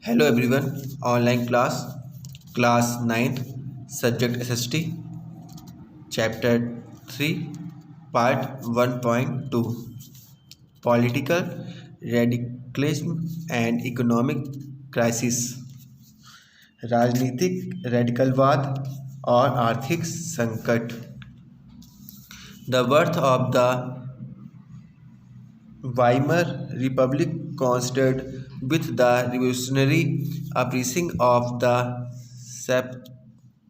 Hello everyone, online class 9th, subject SST, chapter 3, part 1.2, political radicalism and economic crisis, राजनीतिक रेडिकलवाद और आर्थिक संकट. The birth of the Weimar Republic coincided with the revolutionary uprising of the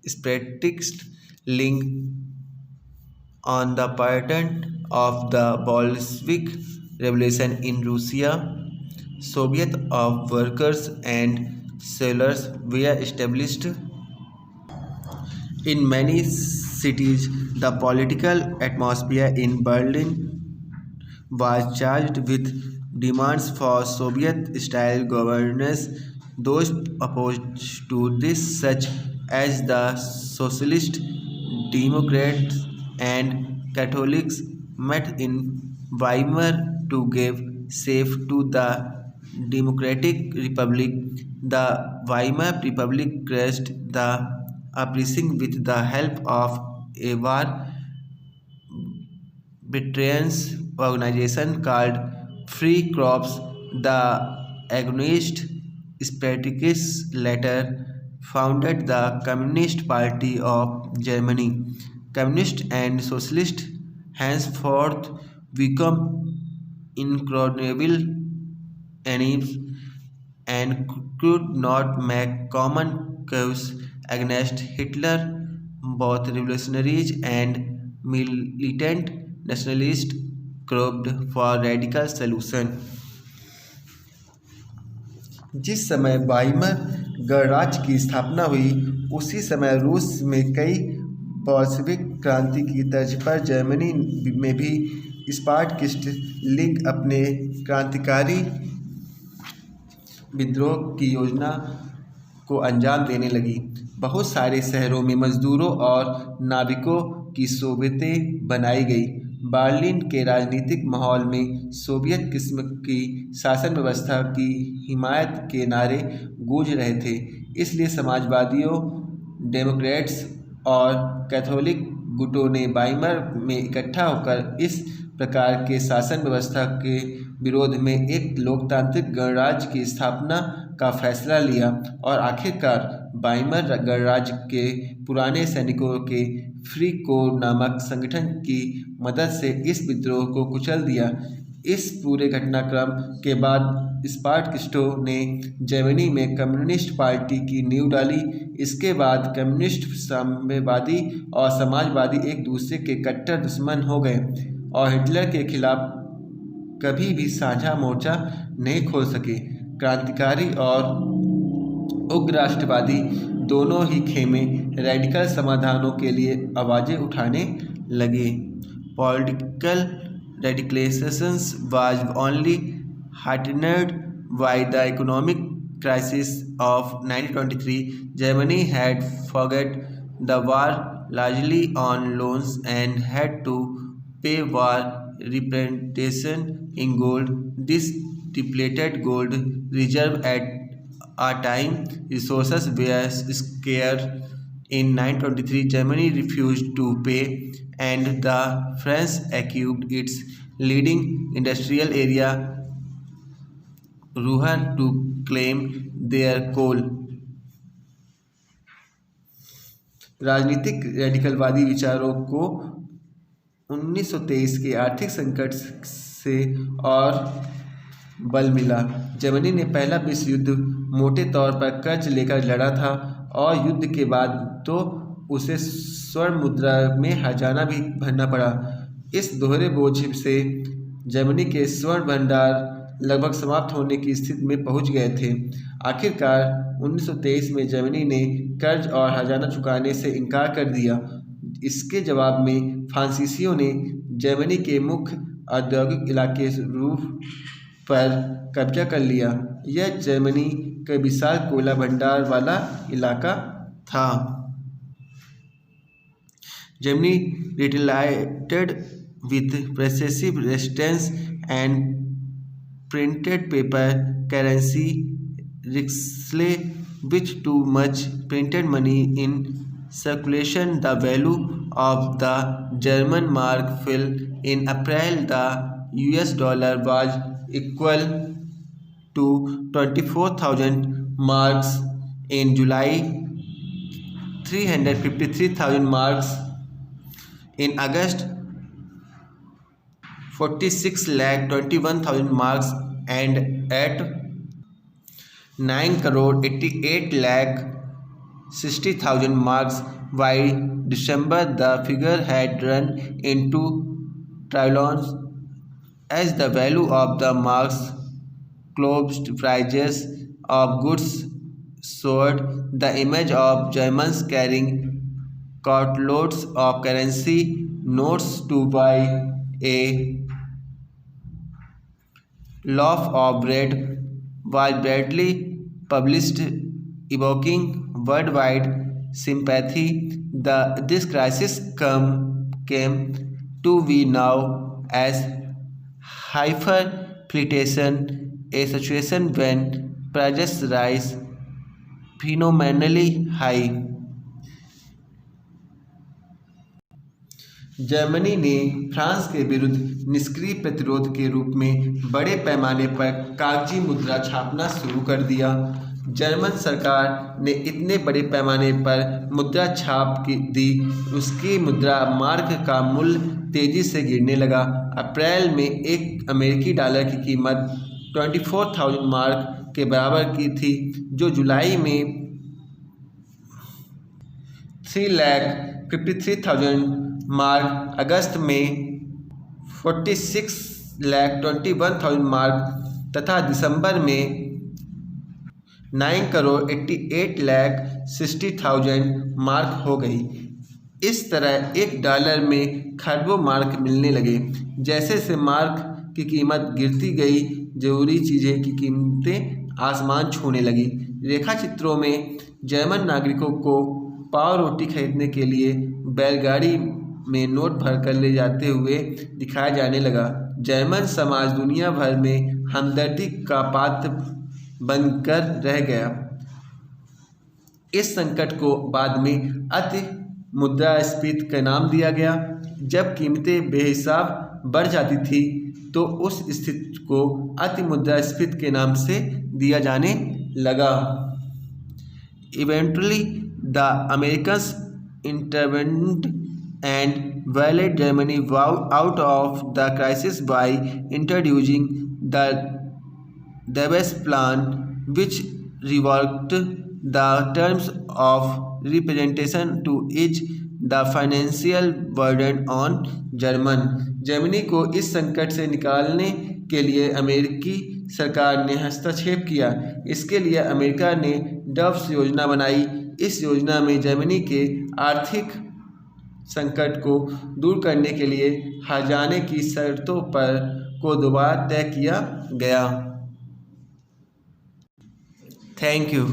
separatist link on the pattern of the Bolshevik Revolution in Russia. Soviet of workers and sailors were established in many cities. The political atmosphere in Berlin was charged with demands for Soviet-style governance. Those opposed to this, such as the Socialist Democrats and Catholics, met in Weimar to give shape to the Democratic Republic. The Weimar Republic crushed the uprising with the help of a war veterans organization called Free Corps. The agonist Spartacus later founded the Communist Party of Germany. Communist and socialist henceforth become incredible enemies and could not make common cause against Hitler. Both revolutionaries and militant nationalists craved for radical solution. जिस समय Weimar गणराज्य की स्थापना हुई, उसी समय रूस में कई बोल्शेविक क्रांति की तर्ज पर जर्मनी में भी स्पार्टकिस्ट लीग अपने क्रांतिकारी विद्रोह की योजना को अंजाम देने लगी. बहुत सारे शहरों में मजदूरों और नाविकों की सोवियतें बनाई गई. बर्लिन के राजनीतिक माहौल में सोवियत किस्म की शासन व्यवस्था की हिमायत के नारे गूंज रहे थे. इसलिए समाजवादियों, डेमोक्रेट्स और कैथोलिक गुटों ने वाइमर में इकट्ठा होकर इस प्रकार के शासन व्यवस्था के विरोध में एक लोकतांत्रिक गणराज्य की स्थापना का फैसला लिया और आखिरकार वाइमर गणराज्य के पुराने सैनिकों के फ्री कोर नामक संगठन की मदद से इस विद्रोह को कुचल दिया. इस पूरे घटनाक्रम के बाद स्पार्टकिस्टों ने जर्मनी में कम्युनिस्ट पार्टी की नींव डाली. इसके बाद कम्युनिस्ट, साम्यवादी और समाजवादी एक दूसरे के कट्टर दुश्मन हो गए और हिटलर के खिलाफ कभी भी साझा मोर्चा नहीं खोल सके. क्रांतिकारी और उग्र राष्ट्रवादी दोनों ही खेमे रेडिकल समाधानों के लिए आवाज़ें उठाने लगे. Political radicalization was only heightened by the economic crisis of 1923. Germany had forged the war largely on loans and had to pay war reparation in gold. This depleted gold reserve at a time resources were scarce. In 1923, Germany refused to pay, and the French accused its leading industrial area, Rouen, to claim their coal. राजनीतिक रेडिकलवादी विचारों को 1923 के आर्थिक संकट से और बल मिला. जर्मनी ने पहला विश्व युद्ध मोटे तौर पर कर्ज लेकर लड़ा था और युद्ध के बाद तो उसे स्वर्ण मुद्रा में हर्जाना भी भरना पड़ा. इस दोहरे बोझ से जर्मनी के स्वर्ण भंडार लगभग समाप्त होने की स्थिति में पहुंच गए थे. आखिरकार 1923 में जर्मनी ने कर्ज और हर्जाना चुकाने से इनकार कर दिया. इसके जवाब में फ्रांसीसियों ने जर्मनी के मुख्य औद्योगिक इलाके रूर पर कब्जा कर लिया. यह जर्मनी का विशाल कोयला भंडार वाला इलाका था. Germany retaliated with riskless with too much printed money in circulation. The value of the German mark fell in April. The US dollar was equal to 24,000 marks in July, 353,000 marks in August, 46,21,000 marks, and at 9,88,60,000 marks. By December, the figure had run into trillions as the value of the marks closed. Prices of goods soared. The image of Germans carrying cartloads of currency notes to buy a loaf of bread was broadly published, evoking worldwide sympathy. This crisis came to be known as hyperinflation, a situation when prices rise phenomenally high. Germany ने France के विरुद्ध निष्क्रिय प्रतिरोध के रूप में बड़े पैमाने पर कागजी मुद्रा छापना शुरू कर दिया। जर्मन सरकार ने इतने बड़े पैमाने पर मुद्रा छाप दी, उसकी मुद्रा मार्क का मूल्य तेजी से गिरने लगा। अप्रैल में एक अमेरिकी डॉलर की कीमत 24,000 मार्क के बराबर की थी, जो जुलाई में 3,53,000 मार्क, अगस्त में 46,21,000 मार्क तथा दिसंबर में 9,88,60,000 मार्क हो गई। इस तरह एक डॉलर में खरबों मार्क मिलने लगे। जैसे जैसे मार्क की कीमत गिरती गई, जरूरी चीज़ें की कीमतें आसमान छूने लगी। रेखा चित्रों में जर्मन नागरिकों को पाव रोटी खरीदने के लिए बैलगाड़ी में नोट भरकर ले जाते हुए दिखाया जाने लगा। जर्मन समाज दुनिया भर में हमदर्दी का पात्र बनकर रह गया। इस संकट को बाद में अति मुद्रास्फीति का नाम दिया गया। जब कीमतें बेहिसाब बढ़ जाती थी तो उस स्थिति को अति मुद्रास्फीति के नाम से दिया जाने लगा। Eventually, the Americans intervened and bailed Germany out of the crisis by introducing the Debes Plan, which reworked the terms of representation to ease the financial burden on Germany को इस संकट से निकालने के लिए अमेरिकी सरकार ने हस्तक्षेप किया। इसके लिए अमेरिका ने डब्स योजना बनाई। इस योजना में जर्मनी के आर्थिक संकट को दूर करने के लिए हर्जाने की शर्तों को दोबारा तय किया गया। Thank you.